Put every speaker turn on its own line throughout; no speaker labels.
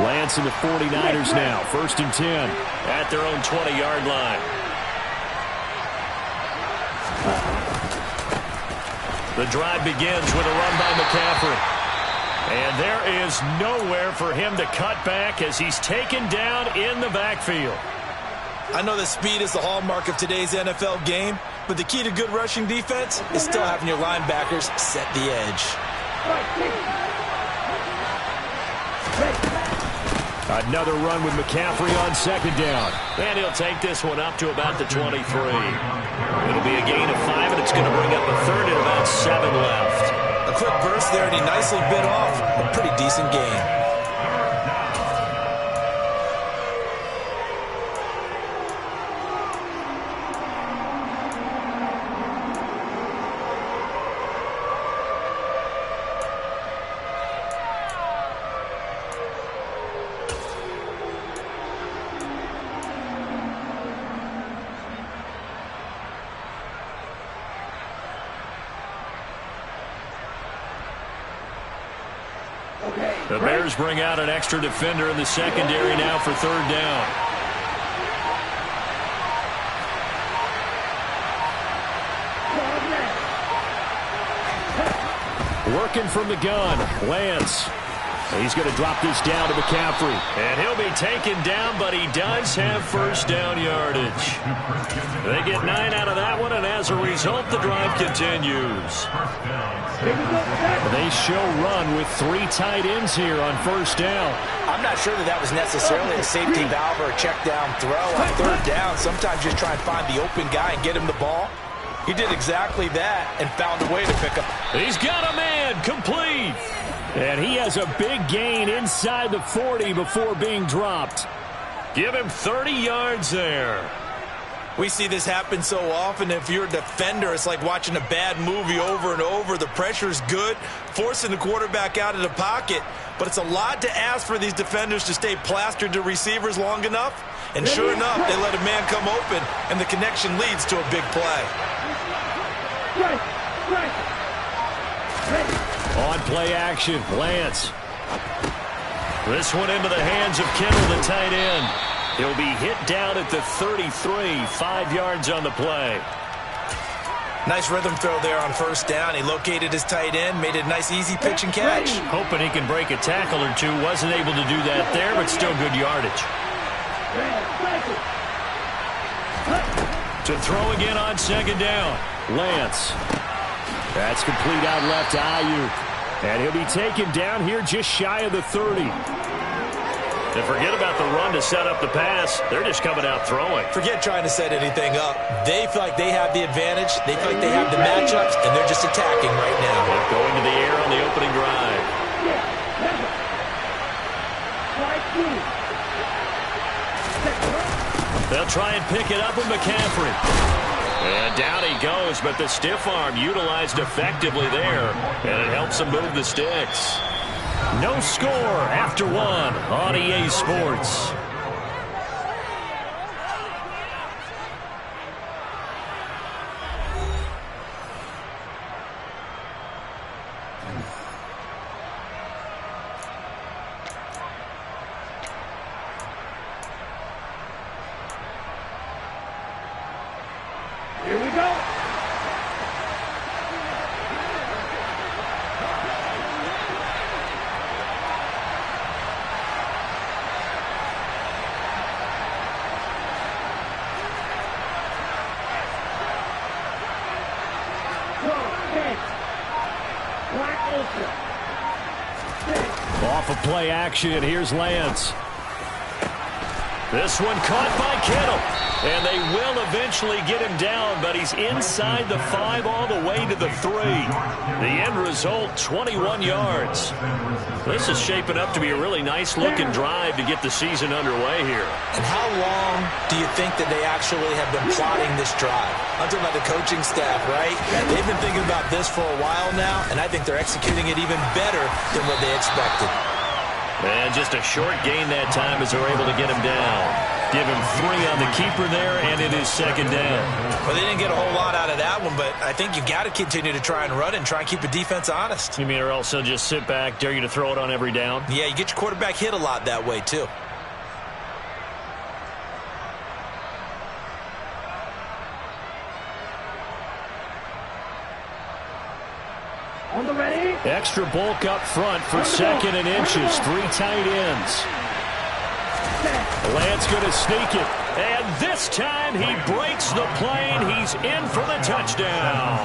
Lance and the 49ers now. 1st and 10.
At their own 20-yard line. The drive begins with a run by McCaffrey. And there is nowhere for him to cut back as he's taken down in the backfield.
I know that speed is the hallmark of today's NFL game, but the key to good rushing defense is still having your linebackers set the edge.
Another run with McCaffrey on 2nd down.
And he'll take this one up to about the 23. It'll be a gain of 5, and it's going to bring up a 3rd and about 7 left.
A quick burst there, and he nicely bit off a pretty decent gain.
The Bears bring out an extra defender in the secondary now for 3rd down.
Working from the gun, Lance. He's going to drop this down to McCaffrey.
And he'll be taken down, but he does have 1st down yardage. They get 9 out of that one, and as a result, the drive continues.
They show run with 3 tight ends here on 1st down.
I'm not sure that was necessarily a safety valve or a check down throw on 3rd down. Sometimes just try and find the open guy and get him the ball. He did exactly that and found a way to pick up.
He's got a man, complete.
And he has a big gain inside the 40 before being dropped.
Give him 30 yards there.
We see this happen so often. If you're a defender, it's like watching a bad movie over and over. The pressure's good, forcing the quarterback out of the pocket. But it's a lot to ask for these defenders to stay plastered to receivers long enough. And sure enough, they let a man come open, and the connection leads to a big play.
On play action, Lance.
This one into the hands of Kittle, the tight end. He'll be hit down at the 33, 5 yards on the play.
Nice rhythm throw there on 1st down. He located his tight end, made it a nice easy pitch and catch.
Hoping he can break a tackle or two. Wasn't able to do that there, but still good yardage. To throw again on 2nd down.
Lance. That's complete out left to Ayuk. And he'll be taken down here just shy of the 30.
And forget about the run to set up the pass. They're just coming out throwing.
Forget trying to set anything up. They feel like they have the advantage. They feel like they have the matchups, and they're just attacking right now.
They're going to the air on the opening drive. They'll try and pick it up with McCaffrey. And down he goes, but the stiff arm utilized effectively there, and it helps him move the sticks. No score after 1 on EA Sports.
Here we go.
Off of play action, here's Lance.
This one caught by Kittle. And they will eventually get him down, but he's inside the 5 all the way to the 3. The end result, 21 yards. This is shaping up to be a really nice-looking drive to get the season underway here.
And how long do you think that they actually have been plotting this drive? I'm talking about the coaching staff, right? They've been thinking about this for a while now, and I think they're executing it even better than what they expected.
And just a short gain that time as they're able to get him down. Give him 3 on the keeper there, and it is second down.
Well, they didn't get a whole lot out of that one, but I think you got to continue to try and run and try and keep the defense honest.
You mean or else they'll just sit back, dare you to throw it on every down?
Yeah, you get your quarterback hit a lot that way, too.
On the ready.
Extra bulk up front for second and inches. 3 tight ends. Lance going to sneak it. And this time he breaks the plane. He's in for the touchdown.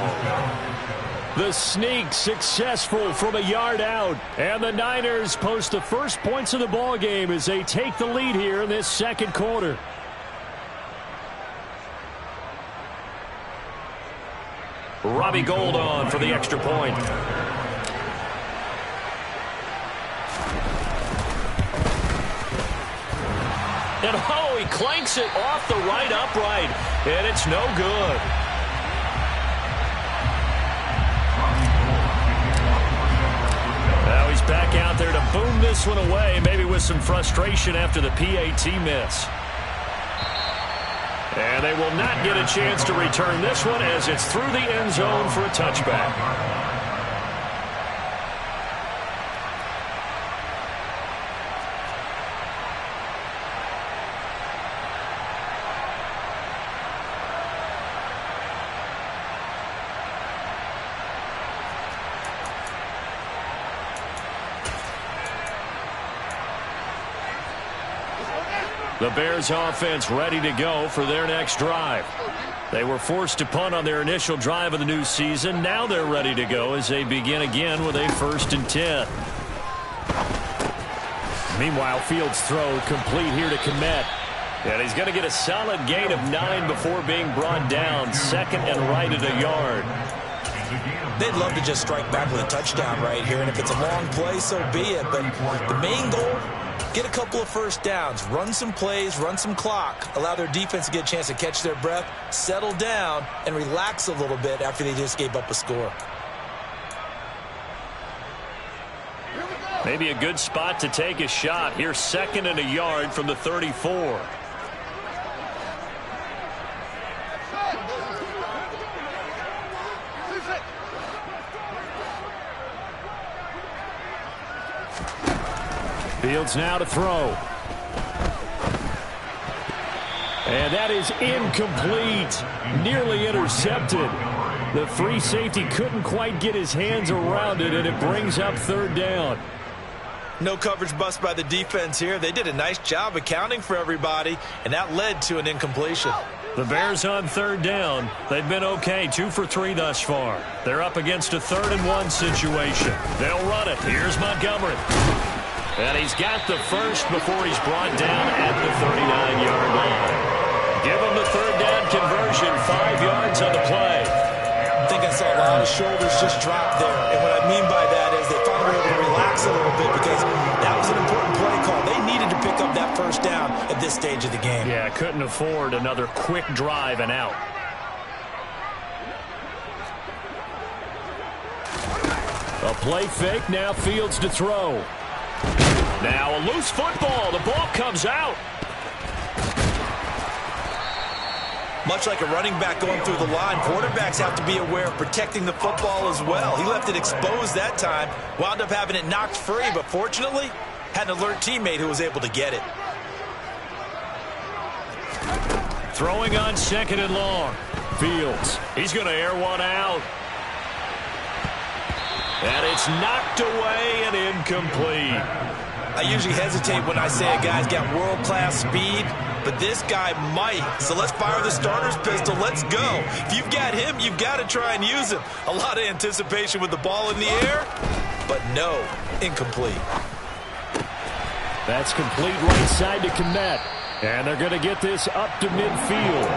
The sneak successful from a yard out. And the Niners post the first points of the ball game as they take the lead here in this second quarter. Robbie Gould on for the extra point. And oh, he clanks it off the right upright. And it's no good. Now he's back out there to boom this one away, maybe with some frustration after the PAT miss. And they will not get a chance to return this one as it's through the end zone for a touchback. The Bears offense ready to go for their next drive. They were forced to punt on their initial drive of the new season. Now they're ready to go as they begin again with a 1st and 10. Meanwhile, Fields' throw complete here to Kmet. And he's going to get a solid gain of 9 before being brought down. Second and right at a yard.
They'd love to just strike back with a touchdown right here, and if it's a long play, so be it. But the main goal, get a couple of first downs, run some plays, run some clock, allow their defense to get a chance to catch their breath, settle down, and relax a little bit after they just gave up a score.
Maybe a good spot to take a shot. Here's 2nd and a yard from the 34. Fields now to throw. And that is incomplete. Nearly intercepted. The free safety couldn't quite get his hands around it, and it brings up 3rd down.
No coverage bust by the defense here. They did a nice job accounting for everybody, and that led to an incompletion.
The Bears on 3rd down. They've been okay, 2 for 3 thus far. They're up against a 3rd and 1 situation. They'll run it. Here's Montgomery. And he's got the first before he's brought down at the 39-yard line. Give him the 3rd down conversion, 5 yards on the play.
I think I saw a lot of shoulders just drop there. And what I mean by that is they finally were able to relax a little bit because that was an important play call. They needed to pick up that 1st down at this stage of the game.
Yeah, couldn't afford another quick drive and out. A play fake, now Fields to throw. Now a loose football. The ball comes out.
Much like a running back going through the line, quarterbacks have to be aware of protecting the football as well. He left it exposed that time, wound up having it knocked free, but fortunately, had an alert teammate who was able to get it.
Throwing on 2nd and long. Fields, he's going to air one out. And it's knocked away and incomplete.
I usually hesitate when I say a guy's got world-class speed, but this guy might. So let's fire the starter's pistol. Let's go. If you've got him, you've got to try and use him. A lot of anticipation with the ball in the air, but no, incomplete.
That's complete right side to Kmet. And they're going to get this up to midfield.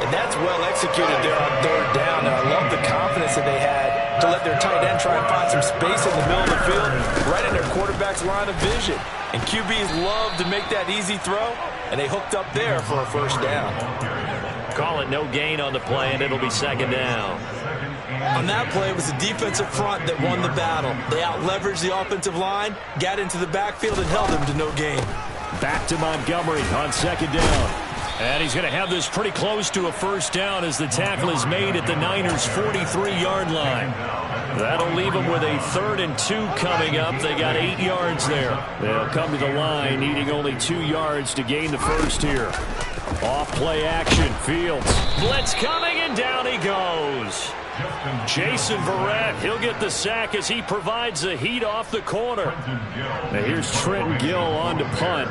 And that's well executed there on 3rd down. And I love the confidence that they had to let their tight end try and find some space in the middle of the field, right in their quarterback's line of vision. And QBs love to make that easy throw, and they hooked up there for a 1st down.
Call it no gain on the play, and it'll be 2nd down.
On that play, it was the defensive front that won the battle. They out-leveraged the offensive line, got into the backfield, and held them to no gain.
Back to Montgomery on second down.
And he's going to have this pretty close to a first down as the tackle is made at the Niners' 43-yard line. That'll leave them with a 3rd and 2 coming up. They got 8 yards there. They'll come to the line needing only 2 yards to gain the first here. Off play action. Fields. Blitz coming, and down he goes. Jason Verrett, he'll get the sack as he provides the heat off the corner. Now here's Trenton Gill on to punt.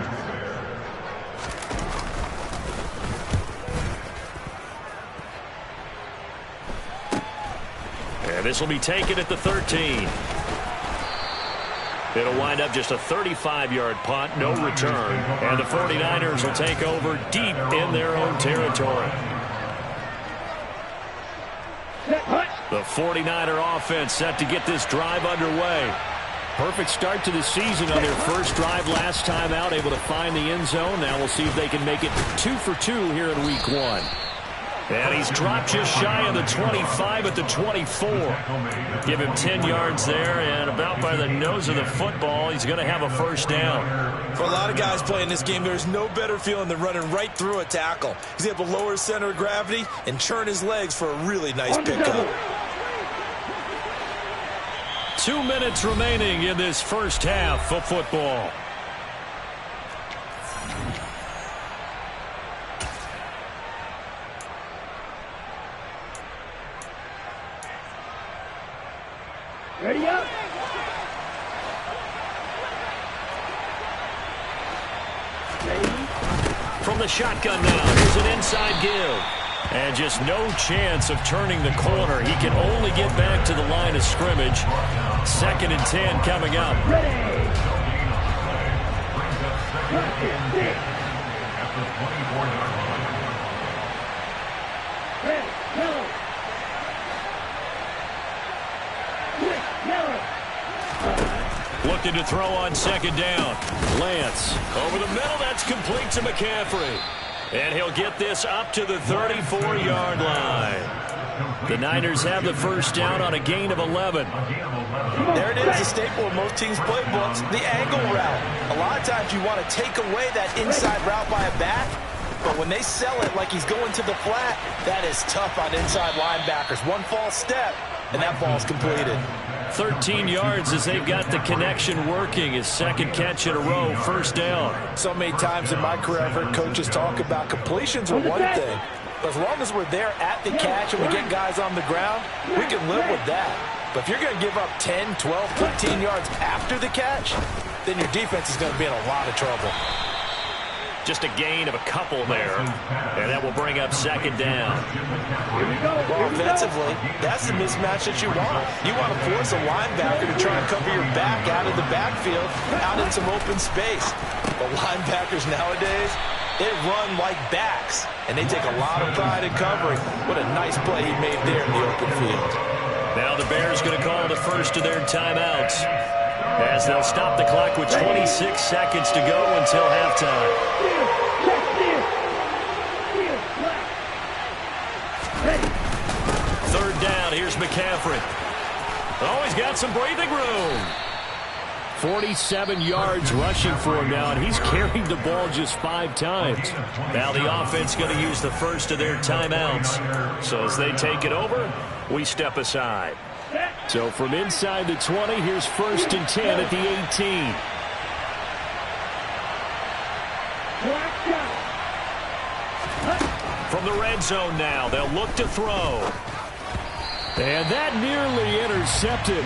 And this will be taken at the 13. It'll wind up just a 35-yard punt, no return. And the 49ers will take over deep in their own territory. The 49er offense set to get this drive underway. Perfect start to the season on their first drive last time out, able to find the end zone. Now we'll see if they can make it 2 for 2 here in week 1. And he's dropped just shy of the 25 at the 24. Give him 10 yards there, and about by the nose of the football, he's going to have a first down.
For a lot of guys playing this game, there's no better feeling than running right through a tackle. He's able to lower his center of gravity and churn his legs for a really nice pickup.
2 minutes remaining in this first half of football.
Ready up.
From the shotgun now, here's an inside give. And just no chance of turning the corner. He can only get back to the line of scrimmage. 2nd and 10 coming up. Looking to throw on second down. Lance over the middle. That's complete to McCaffrey. And he'll get this up to the 34-yard line. The Niners have the first down on a gain of 11.
There it is, a staple of most teams' playbooks, the angle route. A lot of times you want to take away that inside route by a back, but when they sell it like he's going to the flat, that is tough on inside linebackers. One false step, and that ball's completed.
13 yards as they've got the connection working. His 2nd catch in a row, first down.
So many times in my career I've heard coaches talk about completions are one thing. But as long as we're there at the catch and we get guys on the ground, we can live with that. But if you're going to give up 10, 12, 15 yards after the catch, then your defense is going to be in a lot of trouble.
Just a gain of a couple there. And that will bring up second down.
Well, offensively, that's the mismatch that you want. You want to force a linebacker to try and cover your back out of the backfield, out in some open space. But linebackers nowadays, they run like backs, and they take a lot of pride in covering. What a nice play he made there in the open field.
Now the Bears going to call the first of their timeouts, as they'll stop the clock with 26 seconds to go until halftime. Third down, here's McCaffrey. Oh, he's got some breathing room.
47 yards rushing for him now, and he's carried the ball just 5 times.
Now the offense going to use the first of their timeouts. So as they take it over, we step aside.
So from inside the 20, here's 1st and 10 at the 18.
From the red zone now, they'll look to throw.
And that nearly intercepted.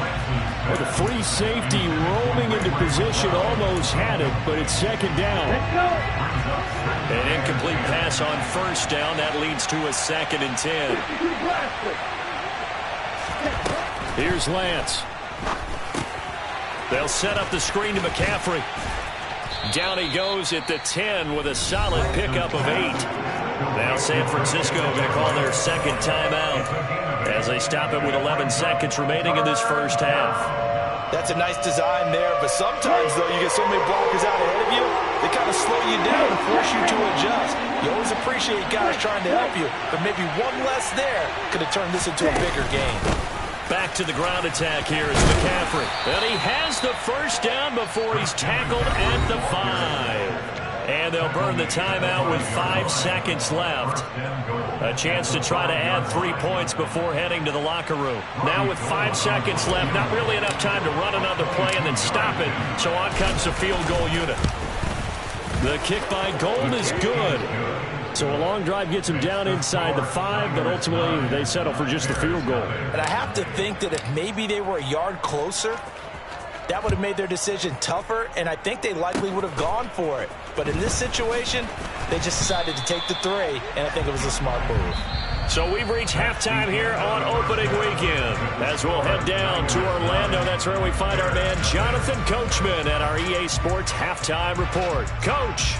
With a free safety roaming into position, almost had it, but it's second down.
An incomplete pass on first down. That leads to a 2nd and 10.
Here's Lance.
They'll set up the screen to McCaffrey. Down he goes at the 10 with a solid pickup of 8. Now San Francisco going to call their 2nd timeout as they stop it with 11 seconds remaining in this first half.
That's a nice design there, but sometimes, though, you get so many blockers out ahead of you, they kind of slow you down and force you to adjust. You always appreciate guys trying to help you, but maybe one less there could have turned this into a bigger game.
Back to the ground attack here is McCaffrey. And he has the first down before he's tackled at the 5. And they'll burn the timeout with 5 seconds left. A chance to try to add 3 points before heading to the locker room. Now with 5 seconds left, not really enough time to run another play and then stop it. So on comes the field goal unit. The kick by Gold is good. So a long drive gets him down inside the 5, but ultimately they settle for just the field goal.
And I have to think that if maybe they were a yard closer, that would have made their decision tougher, and I think they likely would have gone for it. But in this situation, they just decided to take the 3, and I think it was a smart move.
So we've reached halftime here on opening weekend. As we'll head down to Orlando, that's where we find our man Jonathan Coachman at our EA Sports Halftime Report. Coach.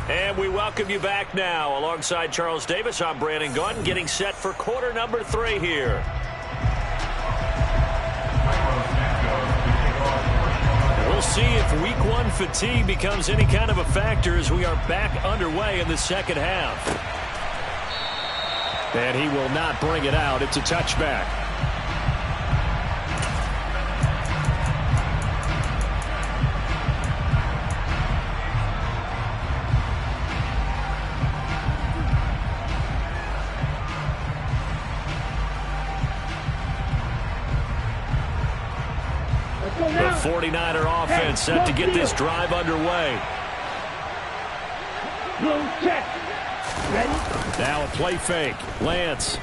And we welcome you back now. Alongside Charles Davis, I'm Brandon Gunn, getting set for quarter number 3 here. We'll see if week 1 fatigue becomes any kind of a factor as we are back underway in the second half. And he will not bring it out. It's a touchback. The 49er offense set to get this drive underway.
Check. Ready?
Now a play fake. Lance.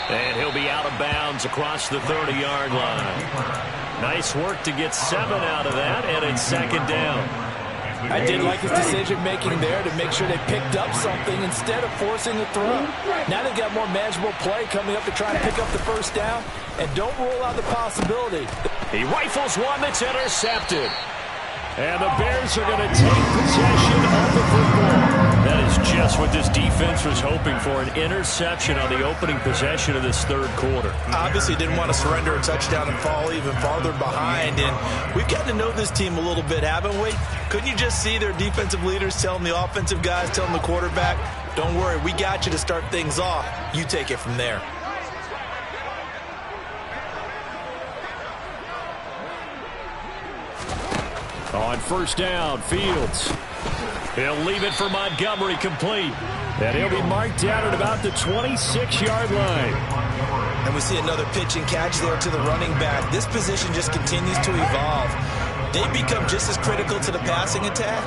And he'll be out of bounds across the 30-yard line. Nice work to get 7 out of that, and it's second down.
I did like his decision-making there to make sure they picked up something instead of forcing the throw. Now they've got more manageable play coming up to try and pick up the first down, and don't rule out the possibility.
He rifles one that's intercepted. And the Bears are going to take possession of the football. That is just what this defense was hoping for, an interception on the opening possession of this third quarter.
Obviously didn't want to surrender a touchdown and fall even farther behind. And we've gotten to know this team a little bit, haven't we? Couldn't you just see their defensive leaders telling the offensive guys, telling the quarterback, don't worry, we got you to start things off. You take it from there.
On first down, Fields.
He'll leave it for Montgomery, complete.
And he'll be marked down at about the 26-yard line.
And we see another pitch and catch there to the running back. This position just continues to evolve. They become just as critical to the passing attack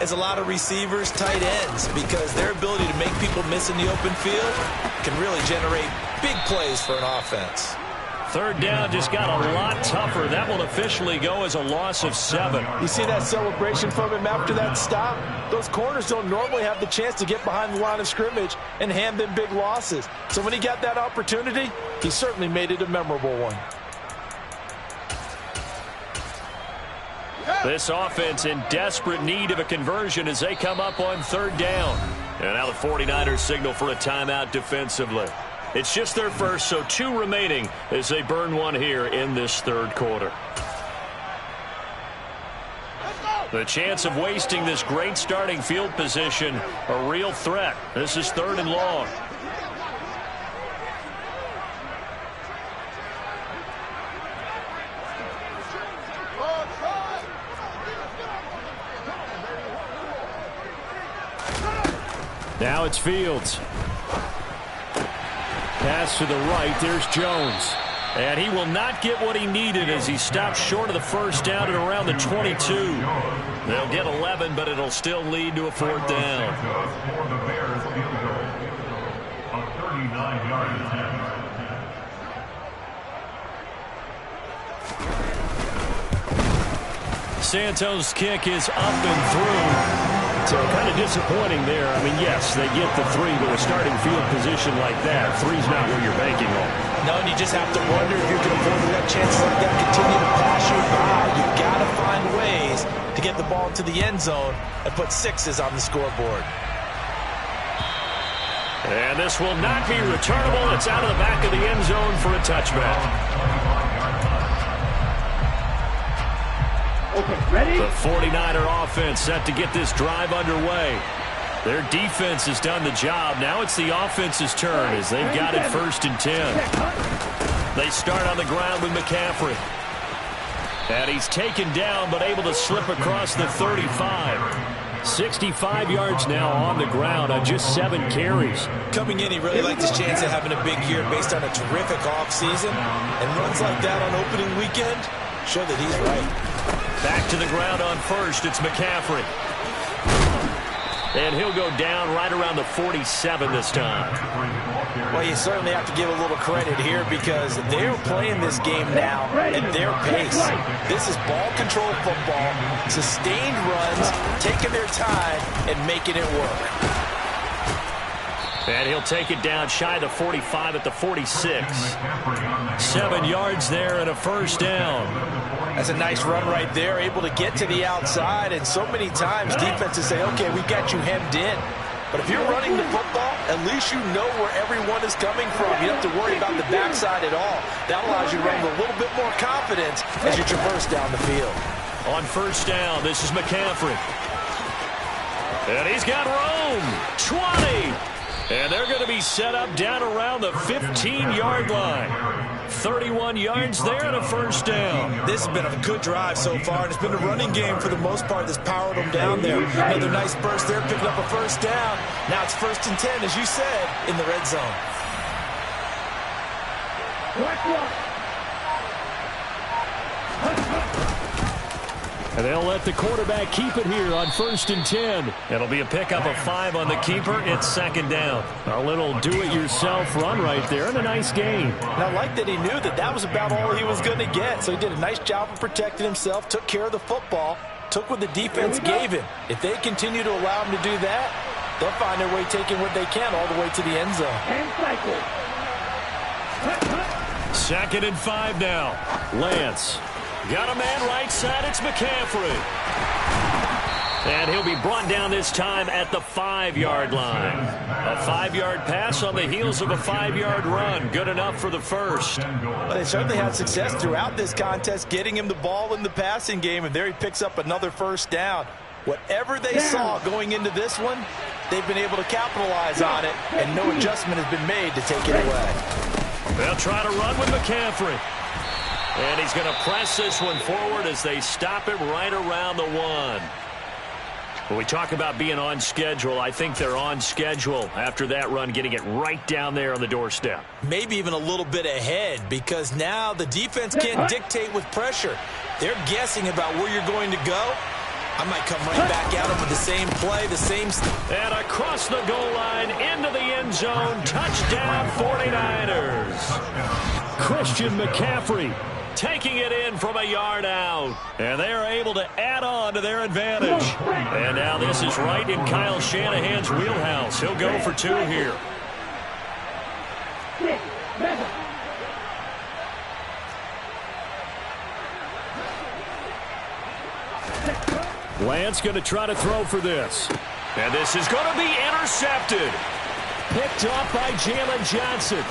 as a lot of receivers, tight ends, because their ability to make people miss in the open field can really generate big plays for an offense.
Third down just got a lot tougher. That will officially go as a loss of 7.
You see that celebration from him after that stop? Those corners don't normally have the chance to get behind the line of scrimmage and hand them big losses. So when he got that opportunity, he certainly made it a memorable one.
This offense in desperate need of a conversion as they come up on third down. And now the 49ers signal for a timeout defensively. It's just their first, so 2 remaining as they burn one here in this third quarter. The chance of wasting this great starting field position, a real threat. This is 3rd and long.
Now it's Fields. Pass to the right. There's Jones.
And he will not get what he needed as he stopped short of the first down at around the 22. They'll get 11, but it'll still lead to a 4th down. Santos' kick is up and through.
So kind of disappointing there. I mean, yes, they get the 3, but a starting field position like that, 3's not what you're banking on.
No, and you just have to wonder if you can afford to let chances like that continue to pass you by. You've got to find ways to get the ball to the end zone and put 6s on the scoreboard.
And this will not be returnable. It's out of the back of the end zone for a touchback.
Okay, ready?
The 49er offense set to get this drive underway. Their defense has done the job. Now it's the offense's turn as they've got it 1st and 10. They start on the ground with McCaffrey. And he's taken down but able to slip across the 35. 65 yards now on the ground on just 7 carries.
Coming in, he really liked his chance of having a big year based on a terrific offseason. And runs like that on opening weekend show that he's right.
Back to the ground on 1st. It's McCaffrey. And he'll go down right around the 47 this time.
Well, you certainly have to give a little credit here because they're playing this game now at their pace. This is ball control football, sustained runs, taking their time and making it work.
And he'll take it down shy of the 45 at the 46. 7 yards there and a 1st down.
That's a nice run right there, able to get to the outside. And so many times defenses say, okay, we got you hemmed in. But if you're running the football, at least you know where everyone is coming from. You don't have to worry about the backside at all. That allows you to run with a little bit more confidence as you traverse down the field.
On 1st down, this is McCaffrey. And he's got room. 20. And they're going to be set up down around the 15-yard line. 31 yards there and a 1st down.
This has been a good drive so far, and it's been a running game for the most part that's powered them down there. Another nice burst there, picking up a 1st down. Now it's 1st and 10, as you said, in the red zone.
And they'll let the quarterback keep it here on 1st and 10. It'll be a pickup of 5 on the keeper. It's 2nd down. A little do-it-yourself run right there and a nice gain.
And I like that he knew that that was about all he was going to get. So he did a nice job of protecting himself, took care of the football, took what the defense gave him. If they continue to allow him to do that, they'll find their way taking what they can all the way to the end zone.
2nd and 5 now. Lance. Got a man right side. It's McCaffrey. And he'll be brought down this time at the 5-yard line. A 5-yard pass on the heels of a 5-yard run. Good enough for the 1st.
Well, they certainly had success throughout this contest, getting him the ball in the passing game, and there he picks up another 1st down. Whatever they saw going into this one, they've been able to capitalize on it, and no adjustment has been made to take it away.
They'll try to run with McCaffrey. And he's going to press this one forward as they stop him right around the 1. When we talk about being on schedule, I think they're on schedule after that run, getting it right down there on the doorstep.
Maybe even a little bit ahead because now the defense can't dictate with pressure. They're guessing about where you're going to go. I might come right back at them with the same play, the same...
And across the goal line, into the end zone, touchdown 49ers. Christian McCaffrey taking it in from a yard out. And they're able to add on to their advantage. And now this is right in Kyle Shanahan's wheelhouse. He'll go for 2 here. Lance going to try to throw for this. And this is going to be intercepted. Picked off by Jalen Johnson.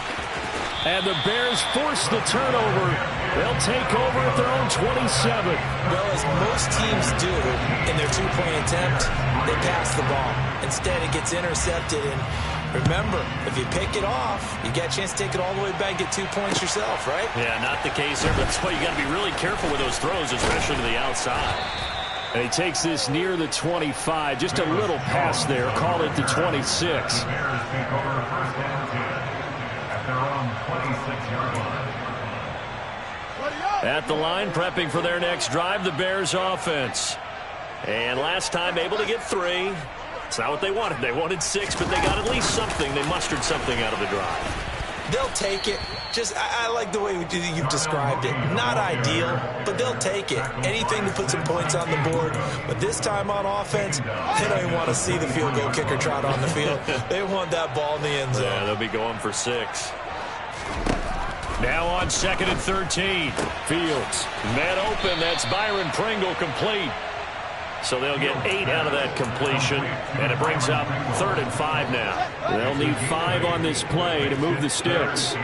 And the Bears force the turnover. They'll take over at their own 27.
Well, as most teams do in their 2-point attempt, they pass the ball. Instead, it gets intercepted. And remember, if you pick it off, you get a chance to take it all the way back and get 2 points yourself, right?
Yeah, not the case there. But that's why you got to be really careful with those throws, especially to the outside. And he takes this near the 25. Just a little pass there. Call it the 26. At the line, prepping for their next drive, the Bears offense. And last time able to get 3. It's not what they wanted. They wanted 6, but they got at least something. They mustered something out of the drive.
They'll take it. Just, I like the way you've described it. Not ideal, but they'll take it. Anything to put some points on the board. But this time on offense, they don't even want to see the field goal kicker trot on the field. They want that ball in the end zone.
Yeah, they'll be going for 6. Now on 2nd and 13. Fields. Man open. That's Byron Pringle complete. So they'll get 8 out of that completion. And it brings up 3rd and 5 now. They'll need 5 on this play to move the sticks.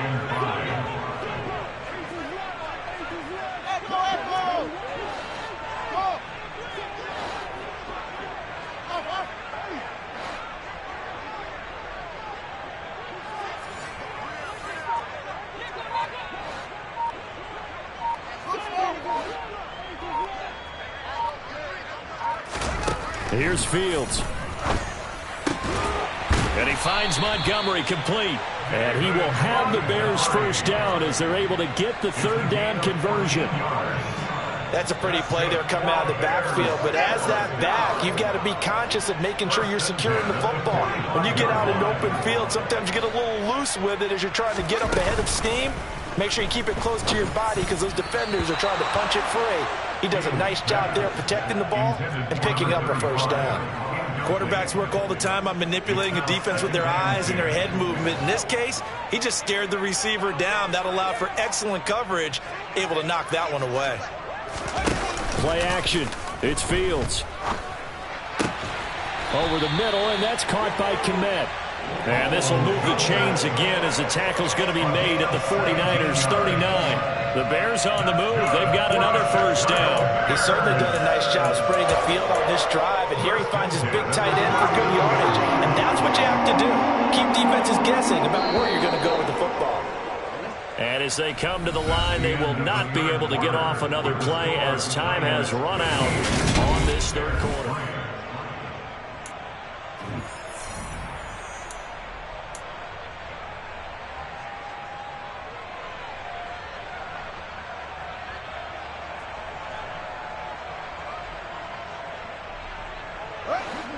Here's Fields. And he finds Montgomery complete. And he will have the Bears first down as they're able to get the third down conversion.
That's a pretty play there coming out of the backfield. But as that back, you've got to be conscious of making sure you're securing the football. When you get out in open field, sometimes you get a little loose with it as you're trying to get up ahead of steam. Make sure you keep it close to your body because those defenders are trying to punch it free. He does a nice job there protecting the ball and picking up a first down. Quarterbacks work all the time on manipulating a defense with their eyes and their head movement. In this case, he just stared the receiver down. That allowed for excellent coverage, able to knock that one away.
Play action. It's Fields. Over the middle, and that's caught by Kmet. And this will move the chains again as the tackle's going to be made at the 49ers 39. The Bears on the move. They've got another first down.
He's certainly done a nice job spreading the field on this drive, and here he finds his big tight end for good yardage. And that's what you have to do. Keep defenses guessing about where you're going to go with the football.
And as they come to the line, they will not be able to get off another play as time has run out on this third quarter.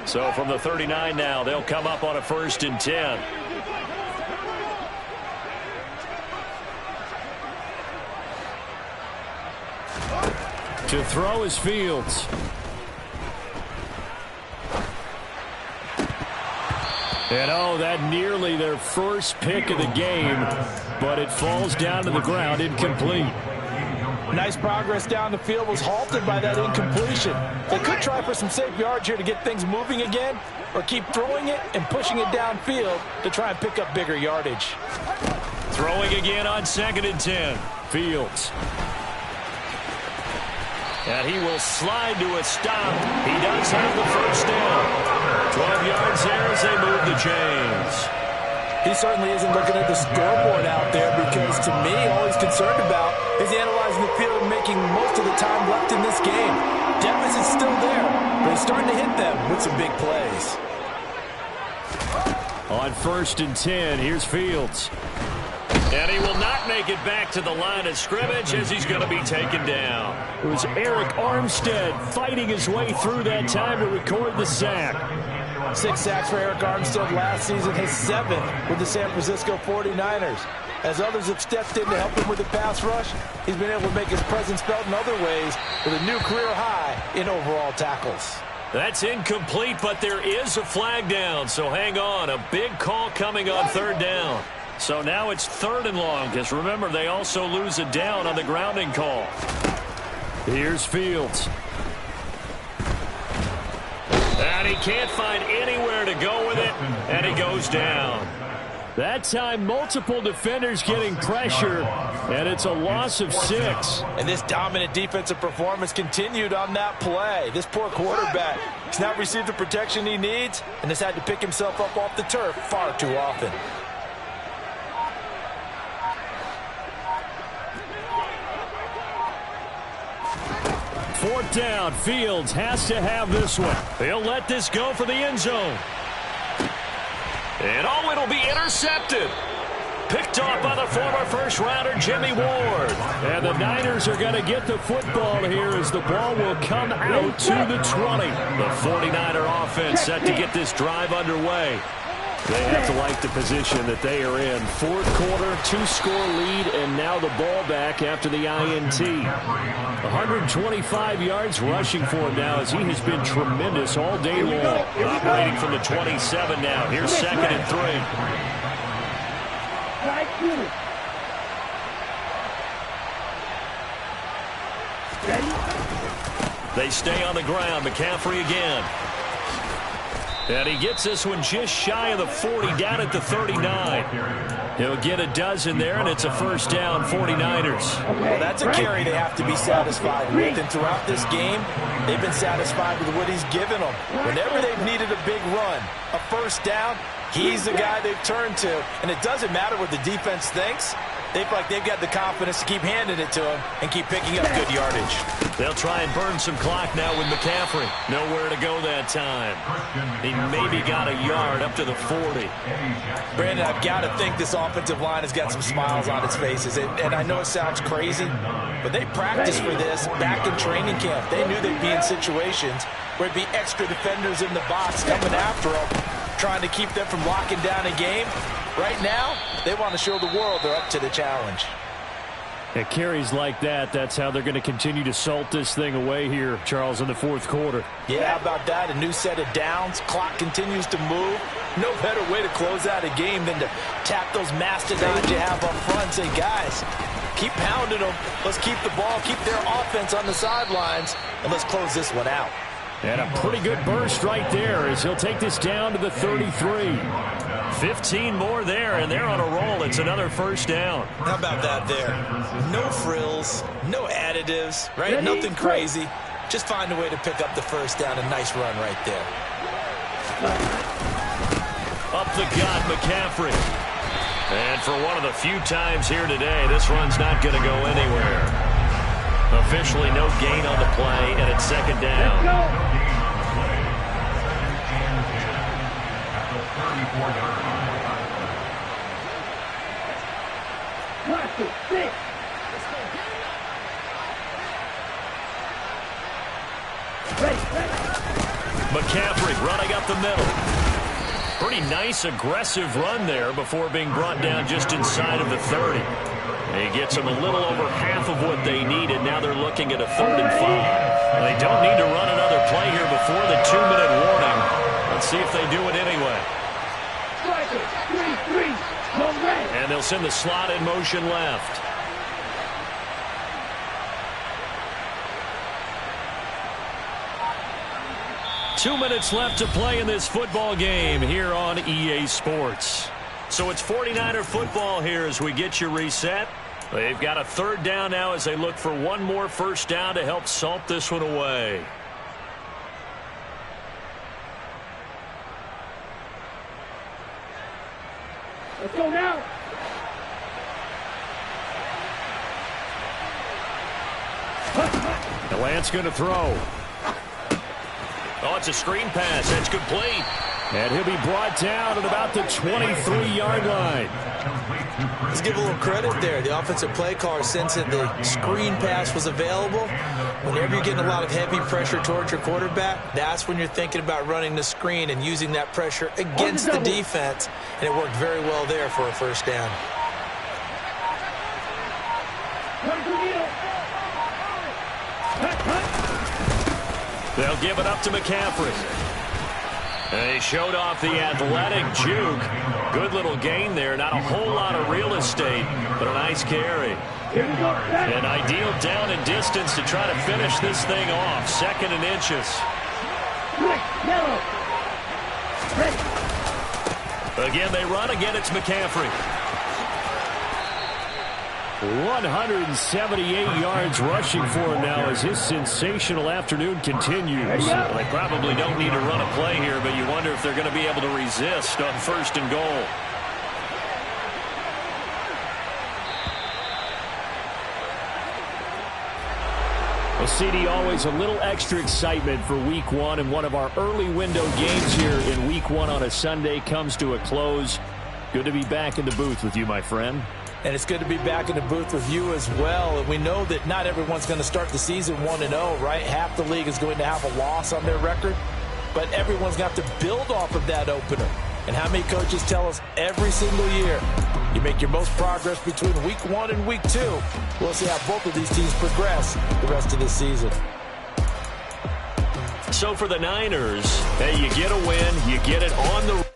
So from the 39 now, they'll come up on a 1st and 10. To throw is Fields. And oh, that nearly their first pick of the game, but it falls down to the ground incomplete.
Nice progress down the field was halted by that incompletion. They could try for some safe yards here to get things moving again, or keep throwing it and pushing it downfield to try and pick up bigger yardage.
Throwing again on 2nd and 10. Fields. And he will slide to a stop. He does have the first down. 12 yards there as they move the chains.
He certainly isn't looking at the scoreboard out there because, to me, all he's concerned about is analyzing the field and making most of the time left in this game. Deficit's still there, but he's starting to hit them with some big plays.
On 1st and 10, here's Fields. And he will not make it back to the line of scrimmage as he's going to be taken down. It was Eric Armstead fighting his way through that time to record the sack.
6 sacks for Eric Armstead last season, his 7th with the San Francisco 49ers. As others have stepped in to help him with the pass rush, he's been able to make his presence felt in other ways with a new career high in overall tackles.
That's incomplete, but there is a flag down, so hang on. A big call coming on 3rd down. So now it's 3rd and long, because remember, they also lose a down on the grounding call. Here's Fields. And he can't find anywhere to go with it, and he goes down. That time, multiple defenders getting pressure, and it's a loss of 6.
And this dominant defensive performance continued on that play. This poor quarterback has not received the protection he needs and has had to pick himself up off the turf far too often.
Fourth down, Fields has to have this one. He'll let this go for the end zone. And oh, it'll be intercepted. Picked off by the former first-rounder Jimmy Ward. And the Niners are going to get the football here as the ball will come out to the 20. The 49er offense set to get this drive underway. They have to like the position that they are in. 4th quarter, 2-score lead, and now the ball back after the INT. 125 yards rushing for him now as he has been tremendous all day long. Operating from the 27 now. Here's 2nd and 3. They stay on the ground. McCaffrey again. And he gets this one just shy of the 40, down at the 39. He'll get a dozen there, and it's a first down, 49ers.
Well, that's a carry they have to be satisfied with. And throughout this game, they've been satisfied with what he's given them. Whenever they've needed a big run, a first down, he's the guy they've turned to. And it doesn't matter what the defense thinks. They feel like they've got the confidence to keep handing it to him and keep picking up good yardage.
They'll try and burn some clock now with McCaffrey. Nowhere to go that time. He maybe got a yard up to the 40.
Brandon, I've got to think this offensive line has got some smiles on its faces. And I know it sounds crazy, but they practiced for this back in training camp. They knew they'd be in situations where it'd be extra defenders in the box coming after them, trying to keep them from locking down a game. Right now, they want to show the world they're up to the challenge.
At carries like that, that's how they're going to continue to salt this thing away here, Charles, in the fourth quarter.
Yeah, how about that? A new set of downs. Clock continues to move. No better way to close out a game than to tap those mastodons you have up front and say, guys, keep pounding them. Let's keep the ball, keep their offense on the sidelines, and let's close this one out.
And a pretty good burst right there as he'll take this down to the 33. 15 more there, and they're on a roll. It's another first down.
How about that there? No frills, no additives, right? Nothing crazy. Just find a way to pick up the first down. A nice run right there.
Up the gut, McCaffrey. And for one of the few times here today, this run's not going to go anywhere. Officially no gain on the play, and it's second down. McCaffrey running up the middle. Pretty nice, aggressive run there before being brought down just inside of the 30. He gets them a little over half of what they needed. Now they're looking at a 3rd and 5. They don't need to run another play here before the 2-minute warning. Let's see if they do it anyway. And they'll send the slot in motion left. Two minutes left to play in this football game here on EA Sports. So it's 49er football here as we get you reset. They've got a 3rd down now as they look for one more first down to help salt this one away.
Let's go now.
The Lance going to throw. Oh, it's a screen pass. That's complete. And he'll be brought down at about the 23-yard line.
Let's give a little credit there. The offensive play caller sensed that the screen pass was available. Whenever you're getting a lot of heavy pressure towards your quarterback, that's when you're thinking about running the screen and using that pressure against the defense. And it worked very well there for a first down.
They'll give it up to McCaffrey. And he showed off the athletic juke. Good little gain there. Not a whole lot of real estate, but a nice carry. An ideal down and distance to try to finish this thing off. 2nd and inches. Again, they run. Again, it's McCaffrey. 178 yards rushing for him now as his sensational afternoon continues. Well, they probably don't need to run a play here, but you wonder if they're going to be able to resist on 1st and goal. Well, CD, always a little extra excitement for Week 1, and one of our early window games here in Week 1 on a Sunday comes to a close. Good to be back in the booth with you, my friend.
And it's good to be back in the booth with you as well. And we know that not everyone's going to start the season 1-0, right? Half the league is going to have a loss on their record. But everyone's going to have to build off of that opener. And how many coaches tell us every single year, you make your most progress between Week 1 and Week 2. We'll see how both of these teams progress the rest of this season.
So for the Niners, hey, you get a win, you get it on the